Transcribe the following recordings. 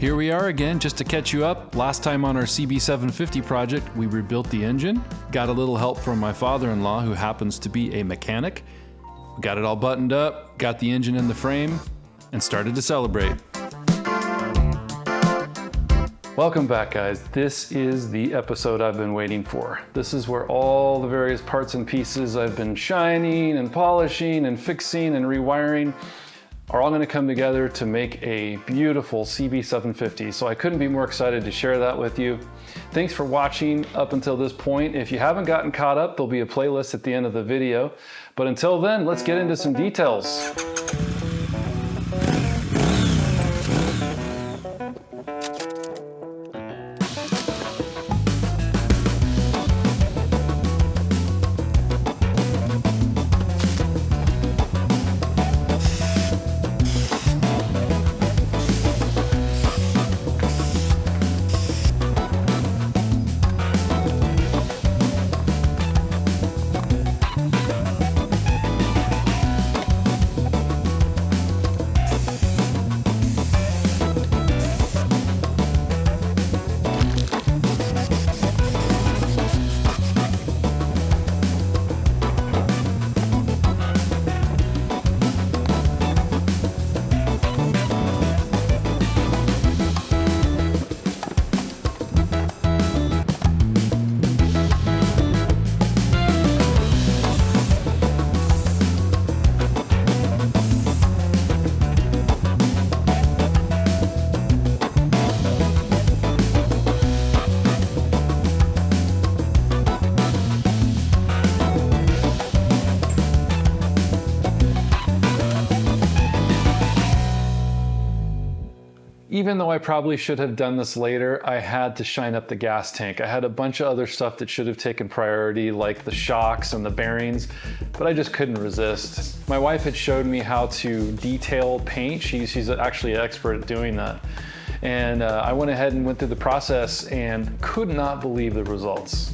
Here we are again, just to catch you up. Last time on our CB750 project, we rebuilt the engine, got a little help from my father-in-law, who happens to be a mechanic. We got it all buttoned up, got the engine in the frame, and started to celebrate. Welcome back, guys. This is the episode I've been waiting for. This is where all the various parts and pieces I've been shining and polishing and fixing and rewiring are all gonna come together to make a beautiful CB750. So I couldn't be more excited to share that with you. Thanks for watching up until this point. If you haven't gotten caught up, there'll be a playlist at the end of the video. But until then, let's get into some details. Even though I probably should have done this later, I had to shine up the gas tank. I had a bunch of other stuff that should have taken priority, like the shocks and the bearings, but I just couldn't resist. My wife had showed me how to detail paint. She's actually an expert at doing that. And I went ahead and went through the process and could not believe the results.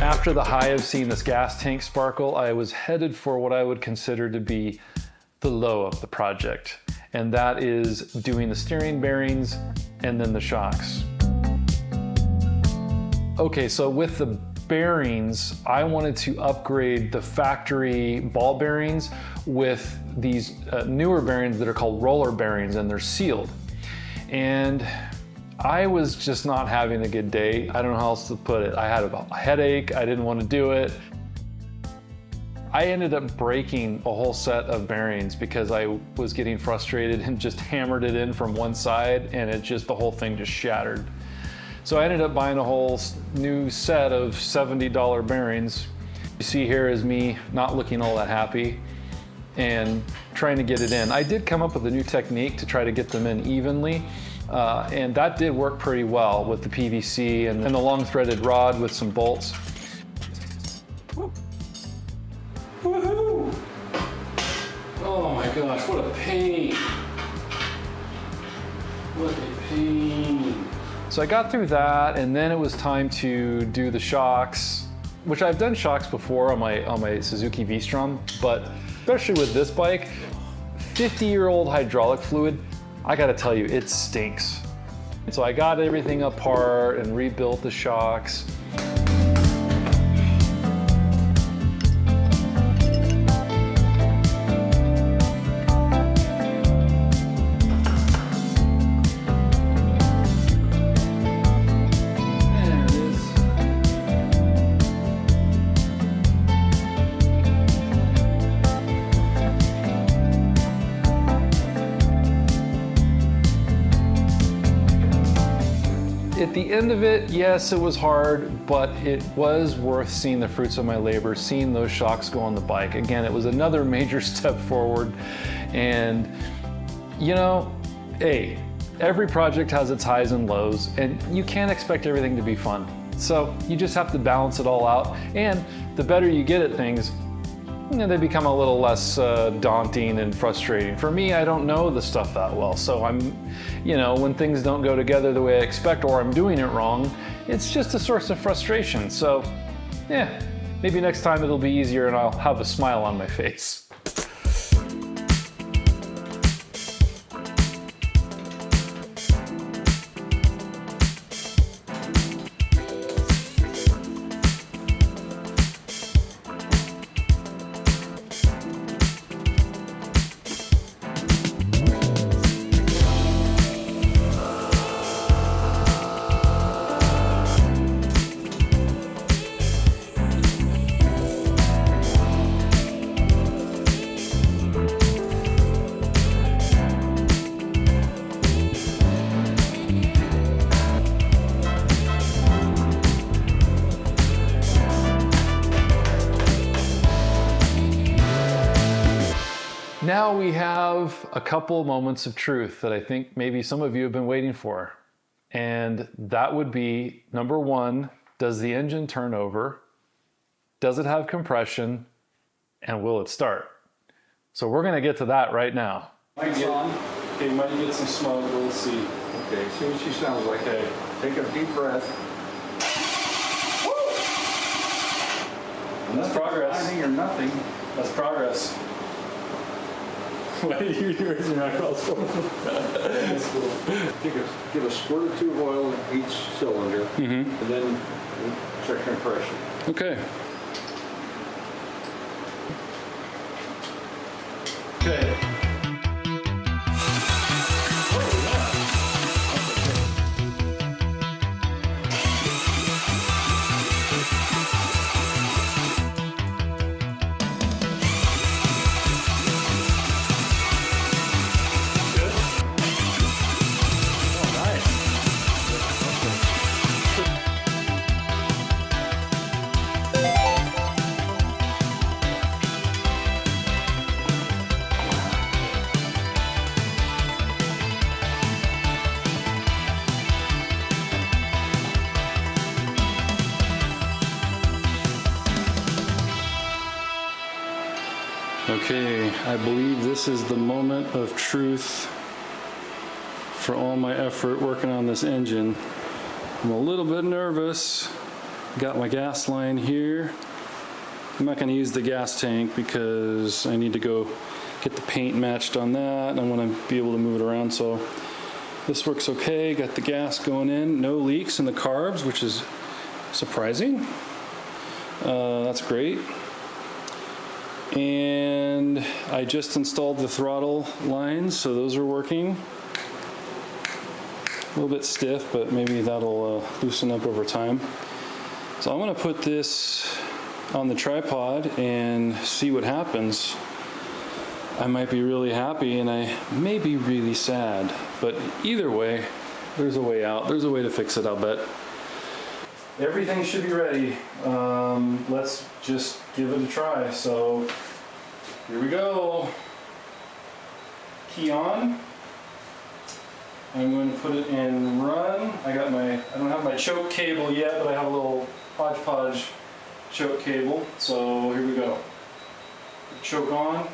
After the high of seeing this gas tank sparkle, I was headed for what I would consider to be the low of the project. And that is doing the steering bearings and then the shocks. Okay, so with the bearings, I wanted to upgrade the factory ball bearings with these newer bearings that are called roller bearings, and they're sealed. And I was just not having a good day. I don't know how else to put it. I had a headache. I didn't want to do it. I ended up breaking a whole set of bearings because I was getting frustrated and just hammered it in from one side, and the whole thing just shattered. So I ended up buying a whole new set of $70 bearings. You see here is me not looking all that happy and trying to get it in. I did come up with a new technique to try to get them in evenly. And that did work pretty well with the PVC and the long threaded rod with some bolts. Woohoo! Oh my gosh, what a pain. What a pain. So I got through that, and then it was time to do the shocks, which I've done shocks before on my Suzuki V-Strom, but especially with this bike, 50-year-old hydraulic fluid, I gotta tell you, it stinks. So I got everything apart and rebuilt the shocks. At the end of it, yes, it was hard, but it was worth seeing the fruits of my labor, seeing those shocks go on the bike. Again, it was another major step forward. And, you know, hey, every project has its highs and lows, and you can't expect everything to be fun. So you just have to balance it all out. And the better you get at things, you know, they become a little less daunting and frustrating. For me, I don't know the stuff that well, so I'm, you know, when things don't go together the way I expect or I'm doing it wrong, it's just a source of frustration. So, yeah, maybe next time it'll be easier and I'll have a smile on my face. Now we have a couple moments of truth that I think maybe some of you have been waiting for. And that would be, number one, does the engine turn over? Does it have compression? And will it start? So we're gonna get to that right now. Lights on. Okay, might get some smoke, we'll see. Okay, see what she sounds like. Okay. Take a deep breath. That's progress. Nothing or nothing. That's progress. What are you doing your knuckles for? Give a squirt or two of oil in each cylinder, and then check compression. Okay. Okay. Okay, I believe this is the moment of truth for all my effort working on this engine. I'm a little bit nervous. Got my gas line here. I'm not going to use the gas tank because I need to go get the paint matched on that. I want to be able to move it around, so this works okay. Got the gas going in. No leaks in the carbs, which is surprising. That's great. And I just installed the throttle lines, so those are working. A little bit stiff, but maybe that'll loosen up over time. So I'm going to put this on the tripod and see what happens. I might be really happy and I may be really sad, but either way, there's a way out. There's a way to fix it, I'll bet. Everything should be ready. Let's just give it a try. So here we go. Key on. I'm going to put it in run. I don't have my choke cable yet, but I have a little hodgepodge choke cable. So here we go. Choke on.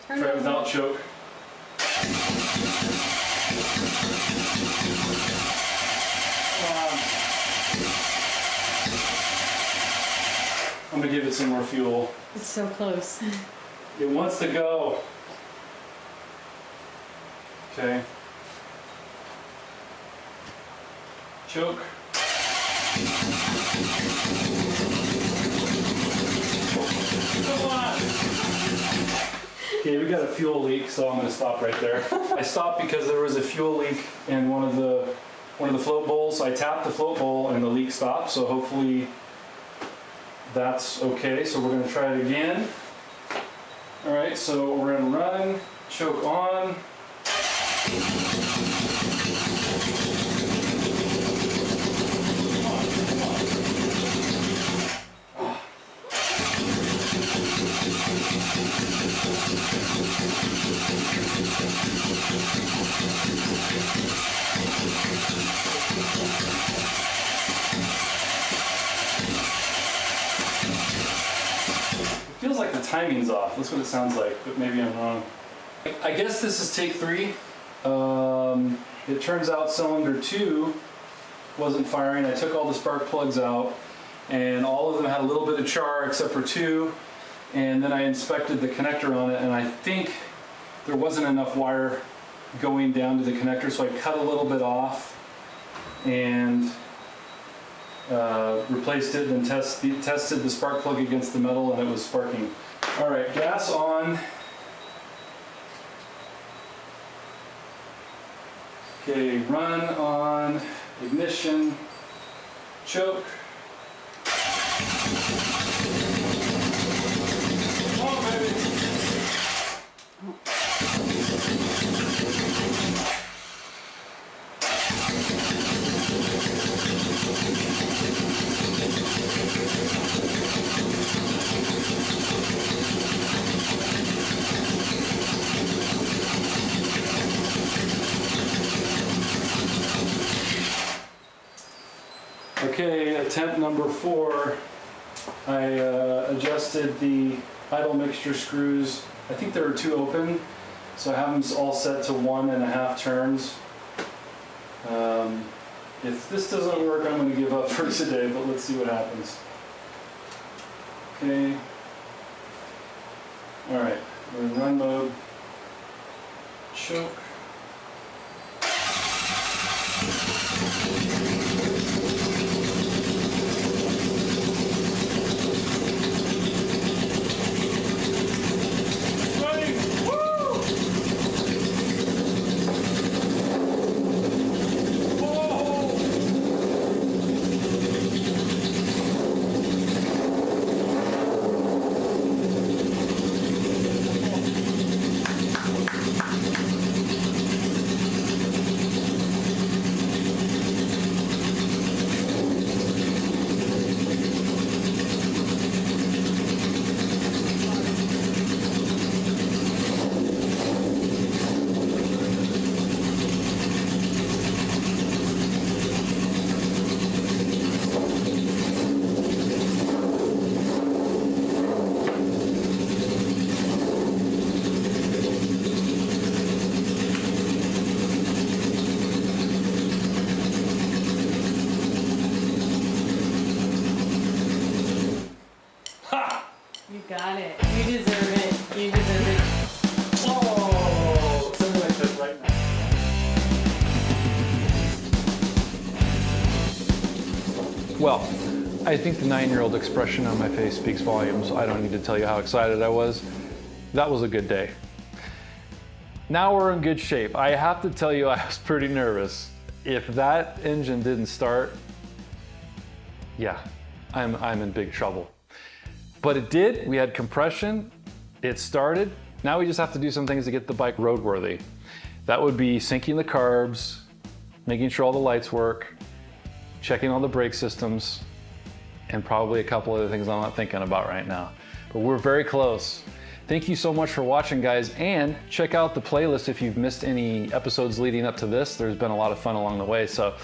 Try without choke. I'm gonna give it some more fuel. It's so close. It wants to go. Okay. Choke. Come on. Okay, we got a fuel leak, so I'm gonna stop right there. I stopped because there was a fuel leak in one of the float bowls. I tapped the float bowl and the leak stopped, so hopefully that's okay. So we're gonna try it again. All right, so we're gonna run, choke on. Feels like the timing's off. That's what it sounds like, but maybe I'm wrong. I guess this is take 3. It turns out cylinder 2 wasn't firing. I took all the spark plugs out, and all of them had a little bit of char except for 2. And then I inspected the connector on it, and I think there wasn't enough wire going down to the connector, so I cut a little bit off and replaced it and tested the spark plug against the metal, and it was sparking. All right, gas on. Okay, run on, ignition, choke. Come on, baby. Okay, attempt number 4. I adjusted the idle mixture screws. I think there were 2 open, so I have them all set to 1.5 turns. If this doesn't work, I'm going to give up for today, but let's see what happens. Okay. All right, we're in run mode. Choke. Got it. You deserve it. You deserve it. Oh, something like this right now. Well, I think the 9-year-old expression on my face speaks volumes. I don't need to tell you how excited I was. That was a good day. Now we're in good shape. I have to tell you, I was pretty nervous. If that engine didn't start, yeah, I'm in big trouble. But it did. We had compression. It started. Now we just have to do some things to get the bike roadworthy. That would be syncing the carbs, making sure all the lights work, checking all the brake systems, and probably a couple other things I'm not thinking about right now. But we're very close. Thank you so much for watching, guys, and check out the playlist if you've missed any episodes leading up to this. There's been a lot of fun along the way. So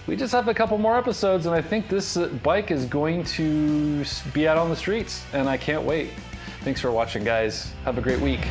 we just have a couple more episodes, and I think this bike is going to be out on the streets, and I can't wait. Thanks for watching, guys. Have a great week.